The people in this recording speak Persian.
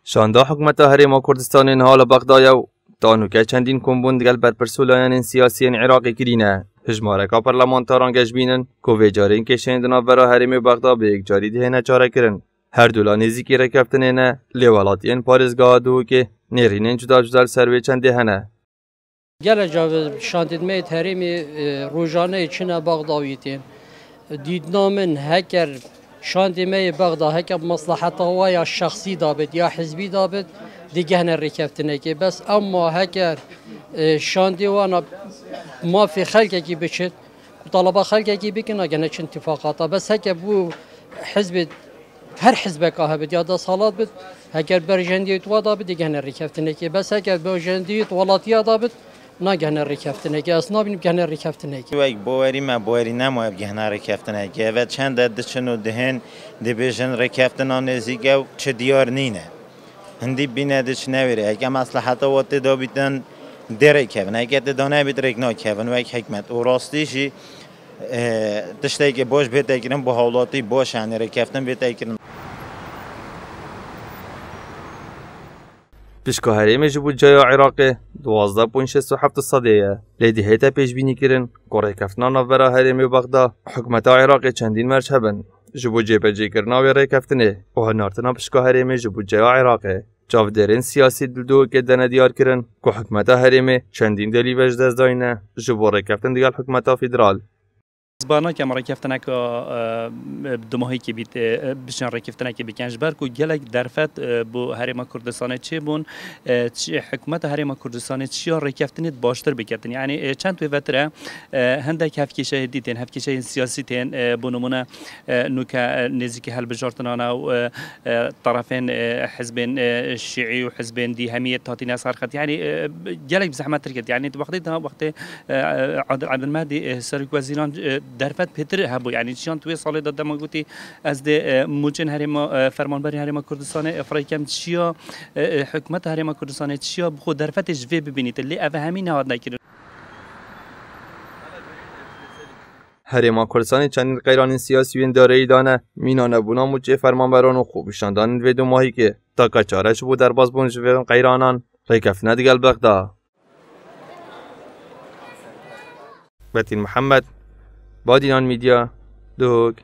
شاندا حکومت هرما کردستان نهال بغداد و دانوکه چندین کمبوند گل بر پرسولایان سیاسی عراقی کرینه. هجماره که پارلمانتاران گشبینن که ویجارین که شندنا برای هرم بغداد به یک جاری دهنه چاره کرن. هر دولا نزدیکی رکفتنه نه لیوالاتین پارزگاه دو که نرینن جدا جدا سروی چند دهنه. گل جاو شاندیدمه هرمی روزانه چنه بغدادیتین دیدنا من هکر شاندیدمه بغداد هکر مصلحت ها یا شخصی دابد یا حزبی دابد دیگه نه رکفتنه که بس اما هکر شاندیوانا ما في خلقه کی بچد طلبه خلقه کی بکنه گنه چند اتفاقاتا بس هکر بو حزب هر حزب که هبد یا ده سالات بد هکر برجندیت وادا بد دیگه نه رکفتنه که بس هکر برجندیت ولاتیا دابد نه گهنه رکفتنه که اصلا بینیم گهنه رکفتنه که وی باوری ما باوری نماید گهنه رکفتنه که و چند دشنو دهن دبیجن رکفتنه نزیگه چه دیار نینه هندی بینه دش نویره اگه مصلحت وقت دابیدن دره کهون اگه دانه بیدرک نه کهون و یک حکمت و راستیشی دشته که باش بهتر کنن با حالاتی باش هنر رکفتن بهتر کنن. پشکهری جبود جای عراق 12.67 صدیه لیدی هیتا پیش بینی کرن که رکفتنا نوورا هرم بغداد حکمت عراق چندین مرچبن جبود جبجی کرنا و رکفتنه و هنارتنا پشکهری جبود جای عراق جاودرین سیاسی دلدو که دنه دیار کرن که حکمت هرم چندین دلی وجد از داینه جبود رکفتن دیگر حکمت فدرال زبانه که امر رکفتنه که دماهی که بیت بشن رکفتنه که بکنج بر کو گلک درفت بو هرم کردستان چه بون حکومت هرم کردستان چیا رکفتنیت باشتر بکتن یعنی چند توی فتره هندک هفکیشه دیتن هفکیشه سیاسی تن بو نمونه نوک نزدیک هل بجارتنانه و طرفین حزبین شیعی و حزبین دی همیت تاتی ناس خرخت یعنی گلک بزحمت ترکت یعنی وقت عادل عبد المهدي سرک وزیران درفت پتر هبو یعنی چیان توی سال داده ما گویی از ده موجن هرم فرمانبری هرم کردستان افریقا چیا حکومت هرم کردستان چیا خود درفتش وی ببینید لی اوه همین نهاد نکرد. هرم کردستان چند غیران سیاسی داره دانه مینانه بونا موجه فرمانبران و خوبشان دانند و دو ماهی که تا کچارش بود در باز بونج و غیرانان ریکفنه دیگل بغداد. بتین محمد بادینان میدیا دوگ